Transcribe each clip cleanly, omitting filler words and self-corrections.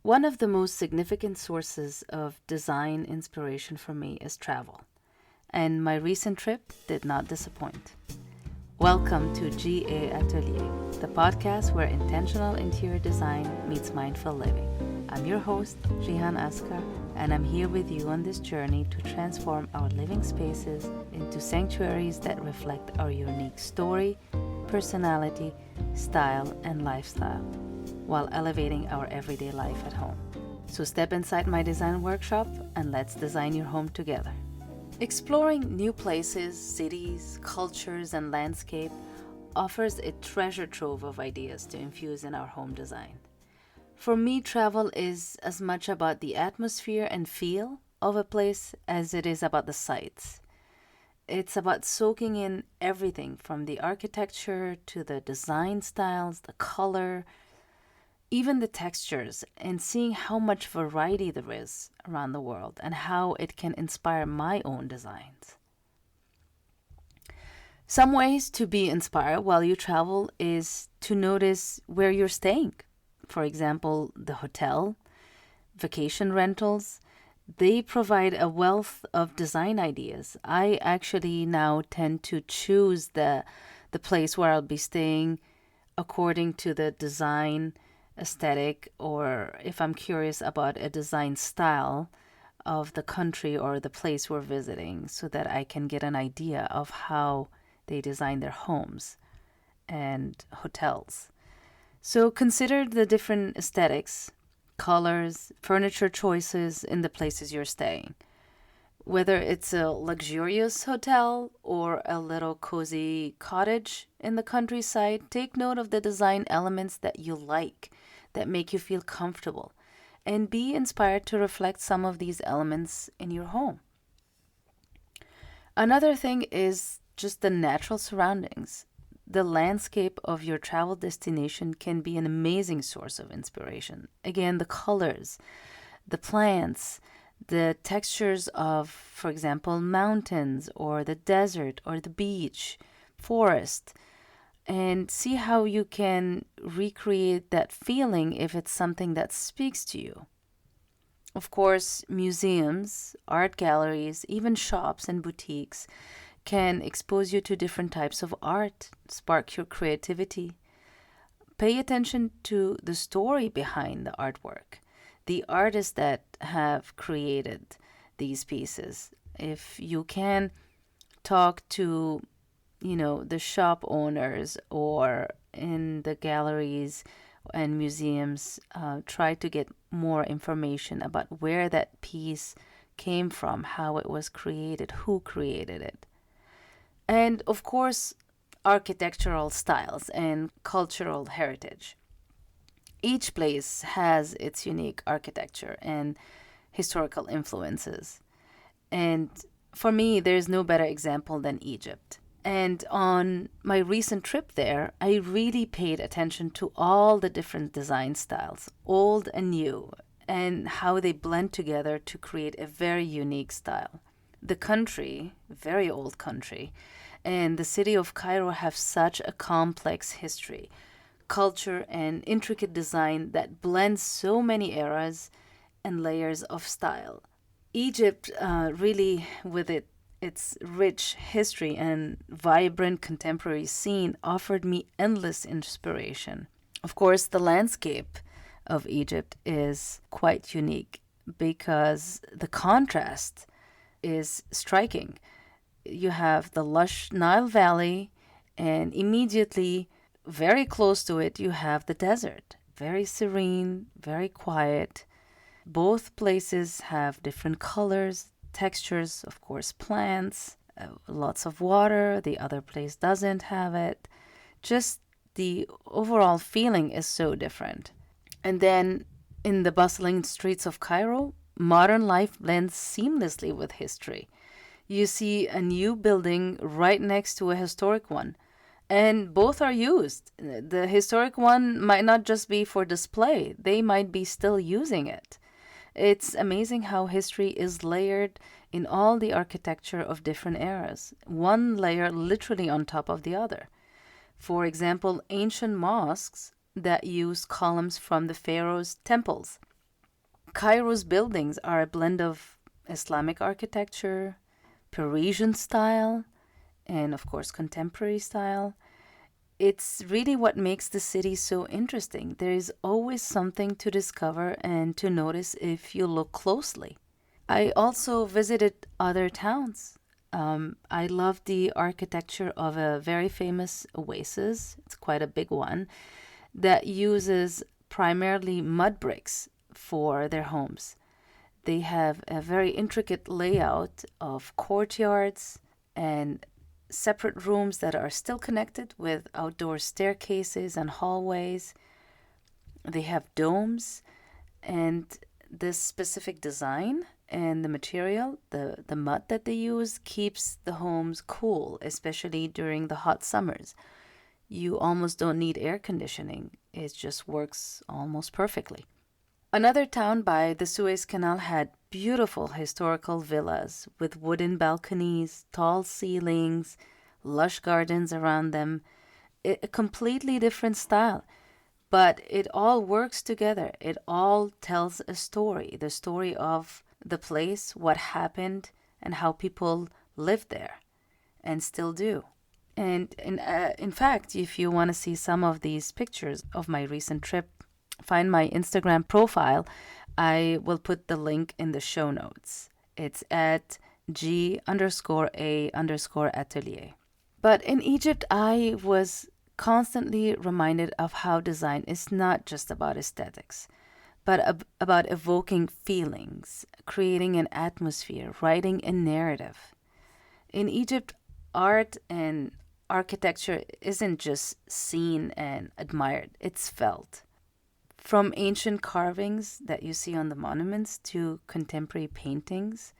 One of the most significant sources of design inspiration for me is travel, and my recent trip did not disappoint. Welcome to GA Atelier, the podcast where intentional interior design meets mindful living. I'm your host, Jihan Askar, and I'm here with you on this journey to transform our living spaces into sanctuaries that reflect our unique story, personality, style, and lifestyle, while elevating our everyday life at home. So step inside my design workshop and let's design your home together. Exploring new places, cities, cultures, and landscape offers a treasure trove of ideas to infuse in our home design. For me, travel is as much about the atmosphere and feel of a place as it is about the sights. It's about soaking in everything from the architecture to the design styles, the color, even the textures, and seeing how much variety there is around the world and how it can inspire my own designs. Some ways to be inspired while you travel is to notice where you're staying. For example, the hotel, vacation rentals, they provide a wealth of design ideas. I actually now tend to choose the place where I'll be staying according to the design aesthetic, or if I'm curious about a design style of the country or the place we're visiting, so that I can get an idea of how they design their homes and hotels. So consider the different aesthetics, colors, furniture choices in the places you're staying. Whether it's a luxurious hotel or a little cozy cottage in the countryside, take note of the design elements that you like, that make you feel comfortable, and be inspired to reflect some of these elements in your home. Another thing is just the natural surroundings. The landscape of your travel destination can be an amazing source of inspiration. Again, the colors, the plants, the textures of, for example, mountains or the desert or the beach, forest, and see how you can recreate that feeling if it's something that speaks to you. Of course, museums, art galleries, even shops and boutiques can expose you to different types of art, spark your creativity. Pay attention to the story behind the artwork, the artists that have created these pieces. If you can talk to, the shop owners or in the galleries and museums, try to get more information about where that piece came from, how it was created, who created it. And of course, architectural styles and cultural heritage. Each place has its unique architecture and historical influences. And for me, there's no better example than Egypt. And on my recent trip there, I really paid attention to all the different design styles, old and new, and how they blend together to create a very unique style. The country, very old country, and the city of Cairo have such a complex history, culture, and intricate design that blends so many eras and layers of style. Egypt, really, with its rich history and vibrant contemporary scene, offered me endless inspiration. Of course, the landscape of Egypt is quite unique because the contrast is striking. You have the lush Nile Valley, and immediately, very close to it, you have the desert. Very serene, very quiet. Both places have different colors, textures, of course, plants, lots of water. The other place doesn't have it. Just the overall feeling is so different. And then in the bustling streets of Cairo, modern life blends seamlessly with history. You see a new building right next to a historic one, and both are used. The historic one might not just be for display, they might be still using it. It's amazing how history is layered in all the architecture of different eras, one layer literally on top of the other. For example, ancient mosques that use columns from the pharaoh's temples Cairo's buildings are a blend of Islamic architecture, Parisian style, and of course, contemporary style. It's really what makes the city so interesting. There is always something to discover and to notice if you look closely. I also visited other towns. I love the architecture of a very famous oasis. It's quite a big one that uses primarily mud bricks for their homes. They have a very intricate layout of courtyards and separate rooms that are still connected with outdoor staircases and hallways. They have domes, and this specific design and the material, the mud that they use, keeps the homes cool, especially during the hot summers. You almost don't need air conditioning, it just works almost perfectly. Another town by the Suez Canal had beautiful historical villas with wooden balconies, tall ceilings, lush gardens around them. A completely different style, but it all works together. It all tells a story, the story of the place, what happened, and how people lived there and still do. And in fact, if you want to see some of these pictures of my recent trip, find my Instagram profile. I will put the link in the show notes. It's at G_A_atelier. But in Egypt, I was constantly reminded of how design is not just about aesthetics, but about evoking feelings, creating an atmosphere, writing a narrative. In Egypt, art and architecture isn't just seen and admired, it's felt. From ancient carvings that you see on the monuments to contemporary paintings,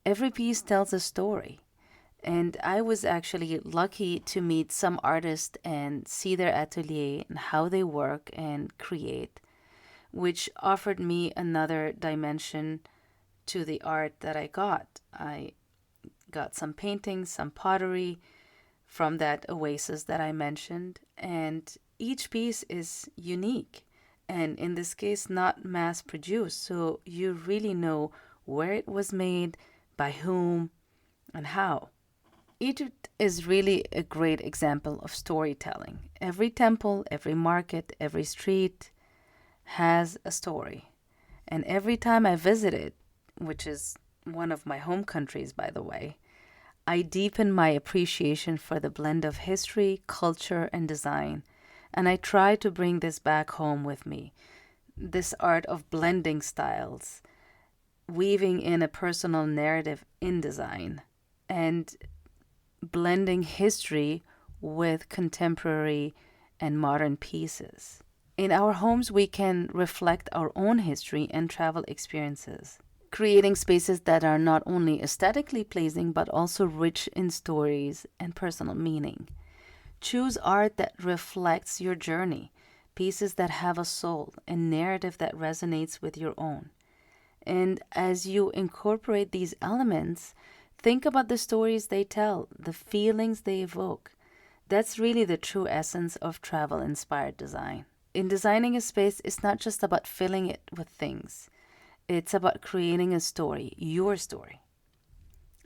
every piece tells a story. And I was actually lucky to meet some artists and see their atelier and how they work and create, which offered me another dimension to the art that I got. I got some paintings, some pottery from that oasis that I mentioned, and each piece is unique. And in this case, not mass produced, so you really know where it was made, by whom, and how. Egypt is really a great example of storytelling. Every temple, every market, every street has a story. And every time I visit it, which is one of my home countries, by the way, I deepen my appreciation for the blend of history, culture, and design. And I try to bring this back home with me. This art of blending styles, weaving in a personal narrative in design, and blending history with contemporary and modern pieces. In our homes, we can reflect our own history and travel experiences, creating spaces that are not only aesthetically pleasing but also rich in stories and personal meaning. Choose art that reflects your journey, pieces that have a soul, a narrative that resonates with your own. And as you incorporate these elements, think about the stories they tell, the feelings they evoke. That's really the true essence of travel-inspired design. In designing a space, it's not just about filling it with things. It's about creating a story, your story.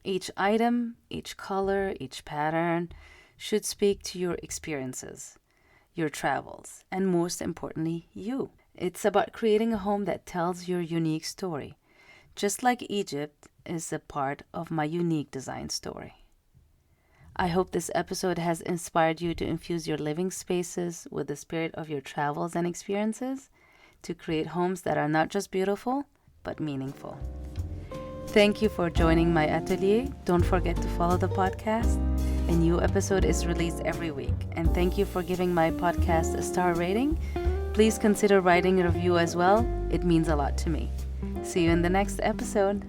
Each item, each color, each pattern should speak to your experiences, your travels, and most importantly, you. It's about creating a home that tells your unique story, just like Egypt is a part of my unique design story. I hope this episode has inspired you to infuse your living spaces with the spirit of your travels and experiences to create homes that are not just beautiful, but meaningful. Thank you for joining my atelier. Don't forget to follow the podcast. A new episode is released every week. And thank you for giving my podcast a star rating. Please consider writing a review as well. It means a lot to me. See you in the next episode.